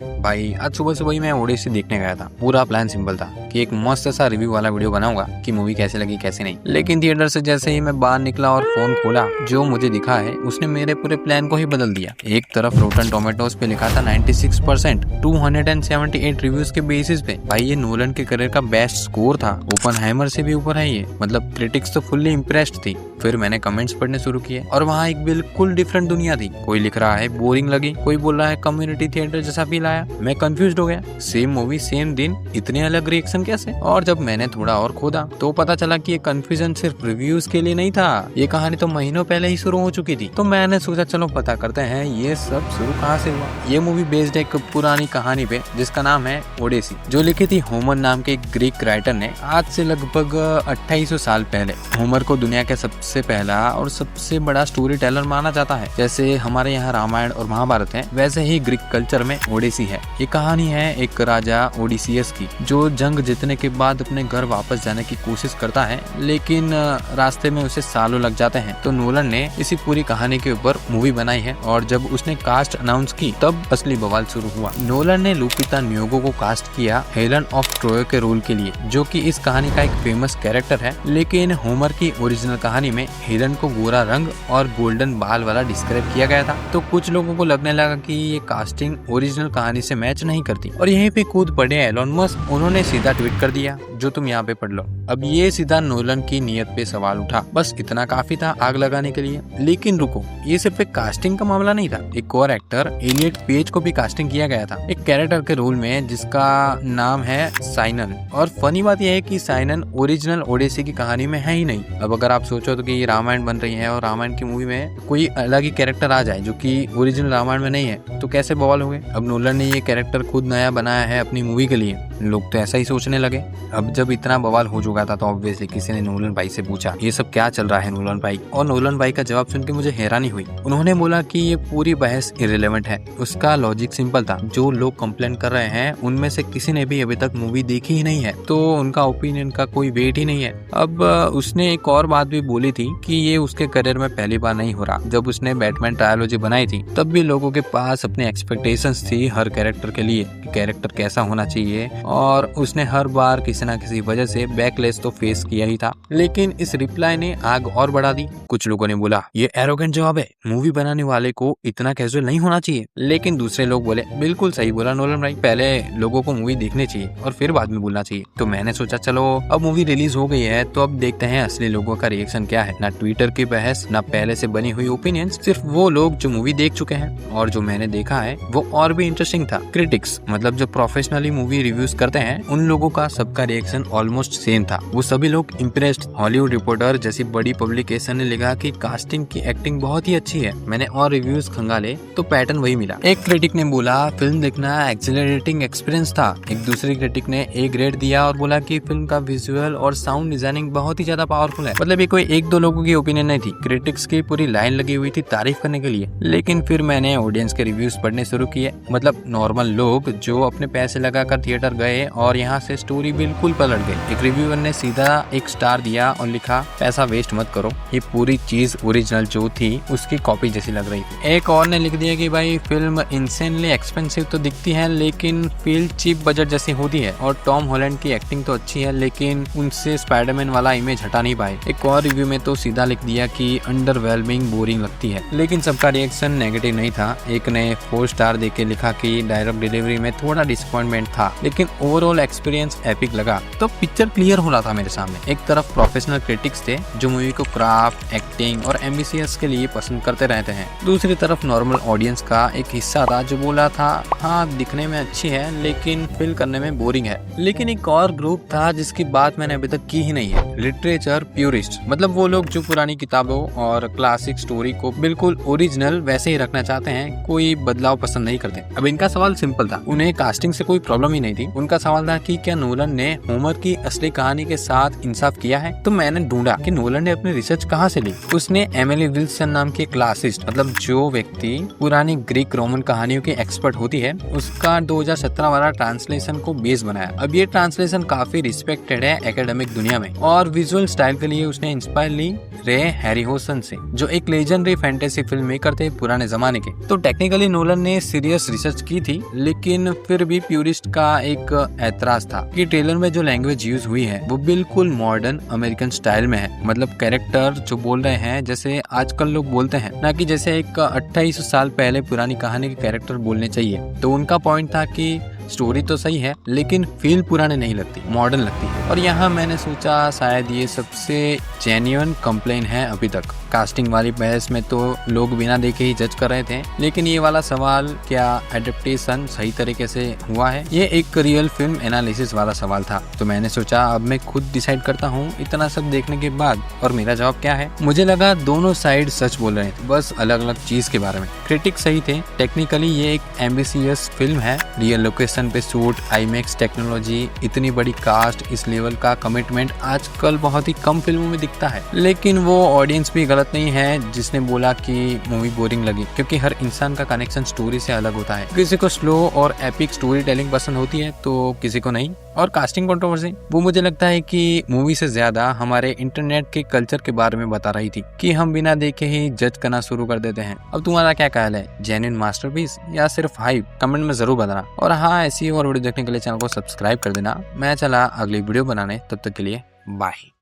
भाई आज सुबह सुबह ही मैं ओडिसी देखने गया था। पूरा प्लान सिंपल था कि एक मस्त सा रिव्यू वाला वीडियो बनाऊंगा कि मूवी कैसे लगी कैसे नहीं। लेकिन थिएटर से जैसे ही मैं बाहर निकला और फोन खोला, जो मुझे दिखा है उसने मेरे पूरे प्लान को ही बदल दिया। एक तरफ रोटन टोमेटोज पे लिखा था 96%, 278 रिव्यूज के बेसिस पे। भाई ये नोलन के करियर का बेस्ट स्कोर था, ओपनहाइमर से भी ऊपर है ये। मतलब क्रिटिक्स तो फुल्ली इम्प्रेस्ड थी। फिर मैंने कमेंट्स पढ़ने शुरू किए और वहाँ एक बिल्कुल डिफरेंट दुनिया थी। कोई लिख रहा है बोरिंग लगी, कोई बोल रहा है कम्युनिटी थिएटर जैसा फील आया। मैं कंफ्यूज्ड हो गया, सेम मूवी सेम दिन, इतने अलग रिएक्शन कैसे। और जब मैंने थोड़ा और खोदा तो पता चला कि ये कंफ्यूजन सिर्फ रिव्यूज के लिए नहीं था, ये कहानी तो महीनों पहले ही शुरू हो चुकी थी। तो मैंने सोचा चलो पता करते हैं ये सब शुरू कहाँ से हुआ। ये मूवी बेस्ड एक पुरानी कहानी पे जिसका नाम है ओडिसी, जो लिखी थी होमर नाम के एक ग्रीक राइटर ने आज से लगभग 2800 साल पहले। होमर को दुनिया का सबसे पहला और सबसे बड़ा स्टोरी टेलर माना जाता है। जैसे हमारे यहाँ रामायण और महाभारत है, वैसे ही ग्रीक कल्चर में ओडिसी है। ये कहानी है एक राजा ओडिसियस की, जो जंग जीतने के बाद अपने घर वापस जाने की कोशिश करता है, लेकिन रास्ते में उसे सालों लग जाते हैं। तो नोलन ने इसी पूरी कहानी के ऊपर मूवी बनाई है और जब उसने कास्ट अनाउंस की तब असली बवाल शुरू हुआ। नोलन ने लुपिता न्योगो को कास्ट किया हेलन ऑफ ट्रोय के रोल के लिए, जो कि इस कहानी का एक फेमस कैरेक्टर है। लेकिन होमर की ओरिजिनल कहानी में हेलन को गोरा रंग और गोल्डन बाल वाला डिस्क्राइब किया गया था। तो कुछ लोगों को लगने लगा कि ये कास्टिंग ओरिजिनल कहानी से मैच नहीं करती और यहीं पे कूद पड़े एलोन मस्क। उन्होंने सीधा ट्वीट कर दिया, जो तुम यहाँ पे पढ़ लो। अब ये सीधा नोलन की नियत पे सवाल उठा, बस इतना काफी था आग लगाने के लिए। लेकिन रुको, ये सिर्फ एक कास्टिंग का मामला नहीं था। एक और एक्टर एलियट पेज को भी कास्टिंग किया गया था, एक कैरेक्टर के रोल में जिसका नाम है साइनन। और फनी बात यह है कि साइनन ओरिजिनल ओडिसी की कहानी में है ही नहीं। अब अगर आप सोचो तो कि ये रामायण बन रही है और रामायण की मूवी में कोई अलग ही कैरेक्टर आ जाए जो कि ओरिजिनल रामायण में नहीं है, तो कैसे बवाल हो गए। अब नोलन ने ये कैरेक्टर खुद नया बनाया है अपनी मूवी के लिए, लोग तो ऐसा ही सोचने लगे। अब जब इतना बवाल हो चुका था तो ऑब्वियसली किसी ने नोलन भाई से पूछा ये सब क्या चल रहा है नोलन भाई। और नोलन भाई का जवाब सुन के मुझे हैरानी हुई। उन्होंने बोला कि ये पूरी बहस इररिलेवेंट है। उसका लॉजिक सिंपल था, जो लोग कंप्लेन कर रहे हैं उनमें से किसी ने भी अभी तक मूवी देखी ही नहीं है, तो उनका ओपिनियन का कोई वेट ही नहीं है। अब उसने एक और बात भी बोली थी कि ये उसके करियर में पहली बार नहीं हो रहा। जब उसने बैटमैन ट्रायलॉजी बनाई थी तब भी लोगों के पास अपनी एक्सपेक्टेशंस थी हर कैरेक्टर के लिए, कैरेक्टर कैसा होना चाहिए, और उसने हर बार किसी न किसी वजह से बैकलैश तो फेस किया ही था। लेकिन इस रिप्लाई ने आग और बढ़ा दी। कुछ लोगों ने बोला ये एरोगेंट जवाब है, मूवी बनाने वाले को इतना कैजुअल नहीं होना चाहिए। लेकिन दूसरे लोग बोले बिल्कुल सही बोला नोलन भाई, पहले लोगों को मूवी देखनी चाहिए और फिर बाद में बोलना चाहिए। तो मैंने सोचा चलो अब मूवी रिलीज हो गई है तो अब देखते हैं असली लोगों का रिएक्शन क्या है। ना ट्विटर की बहस, ना पहले से बनी हुई ओपिनियंस, सिर्फ वो लोग जो मूवी देख चुके हैं। और जो मैंने देखा है वो और भी इंटरेस्टिंग था। क्रिटिक्स मतलब जो प्रोफेशनली मूवी रिव्यूज करते हैं, उन लोगों का सबका रिएक्शन ऑलमोस्ट सेम था। वो सभी लोग इम्प्रेस्ड। हॉलीवुड रिपोर्टर जैसी बड़ी पब्लिकेशन ने लिखा कि कास्टिंग की एक्टिंग बहुत ही अच्छी है। मैंने और रिव्यूज खंगाले तो पैटर्न वही मिला। एक क्रिटिक ने बोला फिल्म देखना एक्सिलरेटिंग एक्सपीरियंस था। एक दूसरे क्रिटिक ने ए ग्रेड दिया और बोला कि फिल्म का विजुअल और साउंड डिजाइनिंग बहुत ही ज्यादा पावरफुल है। मतलब ये कोई एक दो लोगों की ओपिनियन नहीं थी, क्रिटिक्स की पूरी लाइन लगी हुई थी तारीफ करने के लिए। लेकिन फिर मैंने ऑडियंस के रिव्यूज पढ़ने शुरू किए, मतलब नॉर्मल लोग जो अपने पैसे लगाकर थिएटर गए और यहाँ से स्टोरी बिल्कुल पलट गई। एक रिव्यूअर ने सीधा एक स्टार दिया और लिखा पैसा वेस्ट मत करो, ये पूरी चीज ओरिजिनल जो थी उसकी कॉपी जैसी लग रही थी। एक और ने लिख दिया कि भाई फिल्म इंसेनली एक्सपेंसिव तो दिखती है लेकिन फील चीप बजट जैसी होती है, और टॉम हॉलैंड की एक्टिंग तो अच्छी है लेकिन उनसे स्पाइडरमैन वाला इमेज हटा नहीं पाए। एक और रिव्यू में तो सीधा लिख दिया कि अंडरवेलमिंग बोरिंग लगती है। लेकिन सबका रिएक्शन नेगेटिव नहीं था। एक ने 4 स्टार देके लिखा कि डायलॉग डिलीवरी में थोड़ा डिसअपॉइंटमेंट था लेकिन ओवरऑल एक्सपीरियंस एपिक लगा। तो पिक्चर क्लियर हो रहा था मेरे सामने। एक तरफ प्रोफेशनल क्रिटिक्स थे जो मूवी को क्राफ्ट, एक्टिंग और एम्बिशियस के लिए पसंद करते रहते हैं। दूसरी तरफ नॉर्मल ऑडियंस का एक हिस्सा था जो बोला था हाँ दिखने में अच्छी है लेकिन फील करने में बोरिंग है। लेकिन एक और ग्रुप था जिसकी बात मैंने अभी तक की ही नहीं है, लिटरेचर प्यूरिस्ट। मतलब वो लोग जो पुरानी किताबों और क्लासिक स्टोरी को बिल्कुल ओरिजिनल वैसे ही रखना चाहते हैं, कोई बदलाव पसंद नहीं करते। अब इनका सवाल सिंपल था, उन्हें कास्टिंग से कोई प्रॉब्लम ही नहीं थी। उनको उनका सवाल था कि क्या नोलन ने होमर की असली कहानी के साथ इंसाफ किया है। तो मैंने ढूंढा कि नोलन ने अपनी रिसर्च कहाँ से ली। उसने एमिली विल्सन नाम की क्लासिस्ट, मतलब जो व्यक्ति पुरानी ग्रीक रोमन कहानियों की एक्सपर्ट होती है, उसका 2017 वाला ट्रांसलेशन को बेस बनाया। अब ये ट्रांसलेशन काफी रिस्पेक्टेड है एकेडमिक दुनिया में, और विजुअल स्टाइल के लिए उसने इंस्पायर ली रे हैरिहोसन से, जो एक लेजेंडरी फैंटेसी फिल्म मेकर थे पुराने जमाने के। तो टेक्निकली नोलन ने सीरियस रिसर्च की थी, लेकिन फिर भी प्यूरिस्ट का एक ऐतराज था कि ट्रेलर में जो लैंग्वेज यूज हुई है वो बिल्कुल मॉडर्न अमेरिकन स्टाइल में है। मतलब कैरेक्टर जो बोल रहे हैं जैसे आजकल लोग बोलते हैं, ना कि जैसे एक 28 साल पहले पुरानी कहानी के कैरेक्टर बोलने चाहिए। तो उनका पॉइंट था कि स्टोरी तो सही है लेकिन फील पुराने नहीं लगती, मॉडर्न लगती है। और यहाँ मैंने सोचा शायद ये सबसे जेन्युइन कंप्लेन है अभी तक। कास्टिंग वाली बहस में तो लोग बिना देखे ही जज कर रहे थे, लेकिन ये वाला सवाल, क्या एडेप्टेशन सही तरीके से हुआ है, ये एक रियल फिल्म एनालिसिस वाला सवाल था। तो मैंने सोचा अब मैं खुद डिसाइड करता हूँ इतना सब देखने के बाद, और मेरा जवाब क्या है। मुझे लगा दोनों साइड सच बोल रहे थे, बस अलग अलग चीज के बारे में। क्रिटिक सही थे, टेक्निकली ये एक एम्बिशियस फिल्म है, रियल लोकेशन पे शूट, आईमैक्स टेक्नोलॉजी, इतनी बड़ी कास्ट, इस लेवल का कमिटमेंट आजकल बहुत ही कम फिल्मों में दिखता है। लेकिन वो ऑडियंस भी गलत नहीं है जिसने बोला कि मूवी बोरिंग लगी, क्योंकि हर इंसान का कनेक्शन स्टोरी से अलग होता है। किसी को स्लो और एपिक स्टोरी टेलिंग पसंद होती है तो किसी को नहीं। और कास्टिंग कंट्रोवर्सी, वो मुझे लगता है कि मूवी से ज्यादा हमारे इंटरनेट के कल्चर के बारे में बता रही थी कि हम बिना देखे ही जज करना शुरू कर देते हैं। अब तुम्हारा क्या ख्याल है, जेन्युइन मास्टरपीस या सिर्फ हाइप? कमेंट में जरूर बताना। और हाँ, ऐसी और वीडियो देखने के लिए चैनल को सब्सक्राइब कर देना। मैं चला अगली वीडियो बनाने, तब तक के लिए बाय।